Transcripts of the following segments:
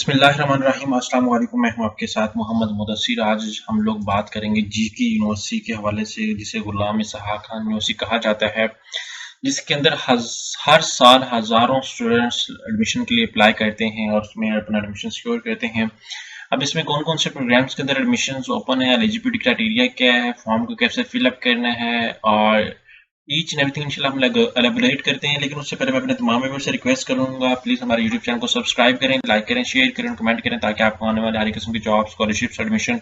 बिस्मिल्लाहिर्रहमानिर्रहीम। अस्सलाम वालेकुम। मैं हूं आपके साथ मोहम्मद मुदस्सिर। आज हम लोग बात करेंगे जीकी यूनिवर्सिटी के हवाले से, जिसे गुलाम इसहाक खान यूनिवर्सिटी कहा जाता है, जिसके अंदर हर साल हज़ारों स्टूडेंट्स एडमिशन के लिए अप्लाई करते हैं और उसमें अपना एडमिशन सिक्योर करते हैं। अब इसमें कौन-कौन से प्रोग्राम्स के अंदर एडमिशन्स ओपन है, एलिजिबिलिटी क्राइटेरिया क्या है, फॉर्म को कैसे फिलअप करना है और ईच एंड एवरीथिंग इंशाल्लाह हम एलेबोरेट करते हैं। लेकिन उससे पहले मैं अपने तमाम व्यूअर्स से रिक्वेस्ट करूंगा, प्लीज़ हमारे यूट्यूब चैनल को सब्सक्राइब करें, लाइक करें, शेयर करें, कमेंट करें, ताकि आपको आने वाले हर किस्म की जॉब, स्कॉलरशिप्स, एडमिशन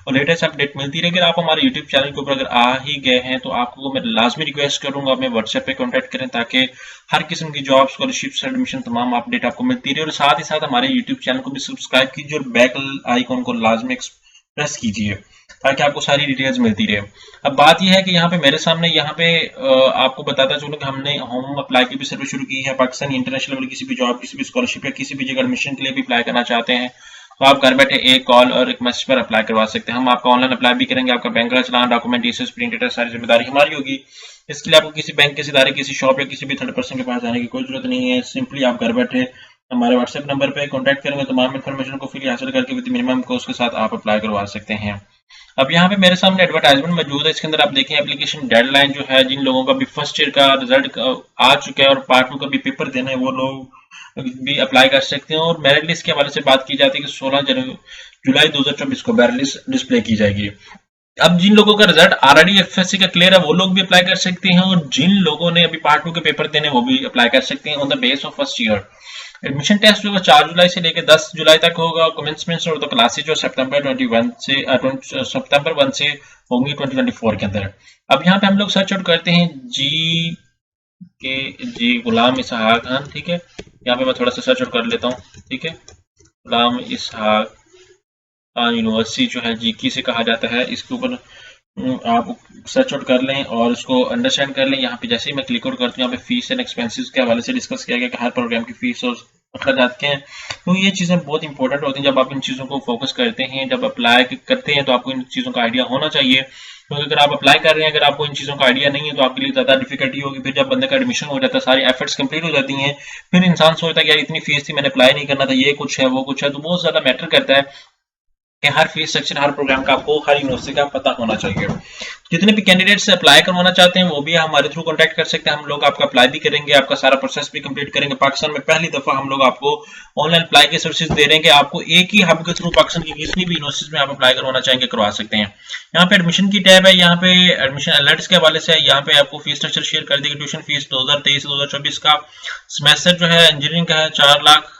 और लेटेस्ट अपडेट मिलती रहे। अगर आप हमारे यूट्यूब चैनल के ऊपर अगर आ ही गए हैं तो आपको मैं लाजमी रिक्वेस्ट करूंगा, हमें व्हाट्सएप पे कॉन्टैक्ट करें, ताकि हर किस्म की जॉब, स्कॉलरशिप्स, एडमिशन तमाम अपडेट आपको मिलती रहे। और साथ ही साथ हमारे यूट्यूब चैनल को भी सब्सक्राइब कीजिए और बेल आइकॉन को लाजमी प्रेस कीजिए, ताकि आपको सारी डिटेल्स मिलती रहे। अब बात यह है कि यहाँ पे मेरे सामने यहाँ पे आपको बताता चलूँ कि हमने होम अप्लाई की भी सर्विस शुरू की है। पाकिस्तान इंटरनेशनल लेवल किसी भी जॉब, किसी भी स्कॉलरशिप या किसी भी जगह एडमिशन के लिए भी अप्लाई करना चाहते हैं तो आप घर बैठे एक कॉल और एक मैसेज पर अप्लाई करवा सकते हैं। हम आपका ऑनलाइन अप्लाई भी करेंगे। आपका बैंक का चलान, डॉक्यूमेंटेशन, प्रिंट डेटा, सारी जिम्मेदारी हमारी होगी। इसके लिए आपको किसी बैंक, किसी इदारे, किसी शॉप या किसी भी थर्ड पर्सन के पास जाने की कोई जरूरत नहीं है। सिंपली आप घर बैठे हमारे व्हाट्सएप नंबर पे कॉन्टैक्ट करेंगे, तमाम इन्फॉर्मेशन को फ्री हासिल करके विद मिनिमम कॉस्ट के साथ आप अप्लाई करवा सकते हैं। अब यहाँ पे मेरे सामने एडवर्टाइजमेंट मौजूद है। इसके अंदर आप देखें एप्लीकेशन डेडलाइन जो है, जिन लोगों का भी फर्स्ट ईयर का रिजल्ट आ चुका है और पार्ट 2 का भी पेपर देना है, वो लोग भी अप्लाई कर सकते हैं। और मेरिट लिस्ट के हवाले से बात की जाती है कि 16 जुलाई 2024 को मेरिट लिस्ट डिस्प्ले की जाएगी। अब जिन लोगों का रिजल्ट ऑलरेडी एफएससी का क्लियर है वो लोग भी अप्लाई कर सकते हैं, और जिन लोगों ने अभी पार्ट 2 के पेपर देने वो भी अप्लाई कर सकते हैं on the base of first year. Admission test जो 4 जुलाई से लेकर 10 जुलाई तक होगा। कमेंसमेंट और क्लासेज जो सितंबर 1 से होंगी 2024 के अंदर। अब यहाँ पे हम लोग सर्च आउट करते हैं जी गुलाम इसहाक खान, ठीक है। यहाँ पे मैं थोड़ा सा सर्च आउट कर लेता हूँ, ठीक है। गुलाम इसहाक खान यूनिवर्सिटी जो है जीकी से कहा जाता है, इसके ऊपर आप सर्च आउट कर लें और उसको अंडरस्टैंड कर लें। यहाँ पे जैसे ही मैं क्लिक आउट करती हूँ, यहाँ पे फीस एंड एक्सपेंसेस के हवाले से डिस्कस किया गया कि हर प्रोग्राम की फीस और अखराजात के हैं। तो ये चीज़ें बहुत इंपॉर्टेंट होती हैं। जब आप इन चीज़ों को फोकस करते हैं, जब अप्लाई करते हैं, तो आपको इन चीज़ों का आइडिया होना चाहिए। क्योंकि अगर आप अप्लाई कर रहे हैं, अगर आपको इन चीज़ों का आइडिया नहीं है तो आपके लिए ज़्यादा डिफिकल्टी होगी। फिर जब बंदे का एडमिशन हो जाता है, सारी एफर्ट्स कंप्लीट हो जाती हैं, फिर इंसान सोचता है कि यार इतनी फीस थी, मैंने अप्लाई नहीं करना था, ये कुछ है, वो कुछ है। तो बहुत ज़्यादा मैटर करता है कि हर फीस स्ट्रक्चर, हर प्रोग्राम का आपको हर यूनिवर्सिटी का पता होना चाहिए। जितने भी कैंडिडेट्स अप्लाई करवाना चाहते हैं वो भी हमारे थ्रू कांटेक्ट कर सकते हैं। हम लोग आपका अप्लाई भी करेंगे, आपका सारा प्रोसेस भी कंप्लीट करेंगे। पाकिस्तान में पहली दफा हम लोग आपको ऑनलाइन अप्लाई की सर्विसेज दे रहे हैं कि आपको एक ही हब के थ्रू पाकिस्तान की जितनी भी यूनिवर्सिटीज में आप अप्लाई करवाना चाहेंगे करवा सकते हैं। यहाँ पे एडमिशन की टैब है, यहाँ पे एडमिशन अलर्ट्स के हवाले से यहाँ पे आपको फीस स्ट्रक्चर शेयर कर देगी। ट्यूशन फीस 2023-2024 का सेमेस्टर जो है इंजीनियरिंग का है 4 लाख,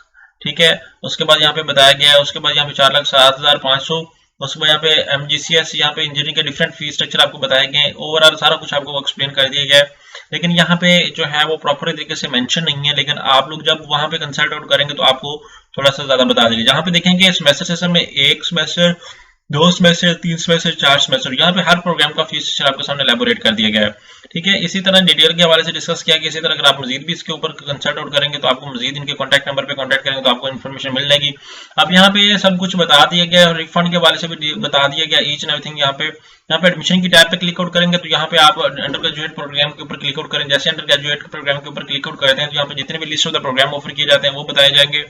ठीक है। उसके बाद यहाँ पे बताया गया है, उसके बाद यहाँ पे 4,07,500, उसके बाद यहाँ पे MGCS, यहाँ पे इंजीनियरिंग के डिफरेंट फीस स्ट्रक्चर आपको बताए गए। ओवरऑल सारा कुछ आपको एक्सप्लेन कर दिया गया है, लेकिन यहाँ पे जो है वो प्रॉपर तरीके से मेंशन नहीं है। लेकिन आप लोग जब वहाँ पे कंसल्ट आउट करेंगे तो आपको थोड़ा सा ज्यादा बता देंगे। जहाँ पे देखेंगे सेमेस्टर सिस्टम में 1 सेमेस्टर, 2 सेमेस्टर, 3 सेमेस्टर, 4 सेमेस्टर, यहाँ पे हर प्रोग्राम का फीस स्ट्रक्चर आपके सामने एलैबोरेट कर दिया गया है, ठीक है। इसी तरह डिटेल के हवाले से डिस्कस किया गया। इसी तरह अगर आप मजीद भी इसके ऊपर कंसल्ट आउट करेंगे तो आपको मजीद इनके कॉन्टैक्ट नंबर पे कॉन्टैक्ट करेंगे तो आपको इन्फॉर्मेशन मिल जाएगी। अब यहाँ पे सब कुछ बता दिया गया और रिफंड के हवाले से भी बता दिया गया, ईच एंड एवरीथिंग। यहाँ पे एडमिशन की टैब पे क्लिक आउट करेंगे तो यहाँ पे आप अंडर ग्रेजुएट प्रोग्राम के ऊपर क्लिक आउट करें। जैसे अंडर ग्रेजुएट प्रोग्राम के ऊपर क्लिक आउट करते हैं तो यहाँ पे जितने भी list of the program offer किए जाते हैं वो बताए जाएंगे।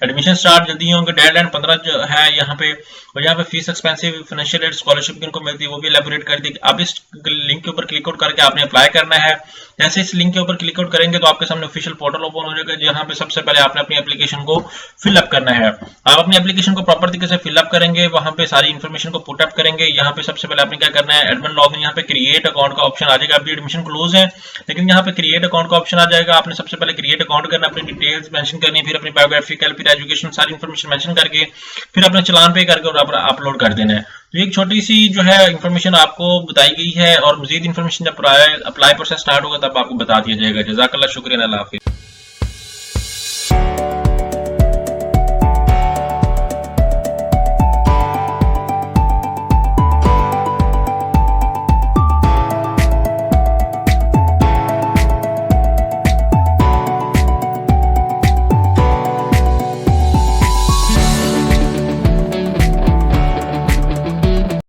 एडमिशन स्टार्ट जल्दी होंगे, डेडलाइन 15 है यहाँ पे। और यहाँ पे fees expensive, financial aid, scholarship किनको मिलती है वो भी एलैबोरेट कर दी। अब इस लिंक के ऊपर क्लिक आउट करके आपने अप्लाई करना है। जैसे इस लिंक के ऊपर क्लिक आउट करेंगे तो आपके सामने ऑफिशियल पोर्टल ओपन हो जाएगा, जहां पे सबसे पहले आपने अपनी एप्लीकेशन को फिलअप करना है। आप अपनी एप्लीकेशन को प्रॉपर तरीके से फिलअप करेंगे, वहां पे सारी इन्फॉर्मेशन को पुट अप करेंगे। यहाँ पे सबसे पहले आपने क्या करना है, एडमिन लॉगिन, यहाँ पे क्रिएट अकाउंट का ऑप्शन आ जाएगा। अभी एडमिशन क्लोज है लेकिन यहाँ पे क्रिएट अकाउंट का ऑप्शन आ जाएगा। आपने सबसे पहले क्रिएट अकाउंट करना, अपनी डिटेल्स मेंशन करनी है, फिर अपनी बायोग्राफिकल, फिर एजुकेशन, सारी इन्फॉर्मेशन मेंशन करके फिर अपना चलान पे करके और अपलोड कर देना है। तो एक छोटी सी जो है इन्फॉर्मेशन आपको बताई गई है, और मजीद इन्फॉर्मेशन जब अप्लाई प्रोसेस स्टार्ट होगा तब आपको बता दिया जाएगा। जज़ाकल्लाह, शुक्रिया, अल्लाह हाफिज़।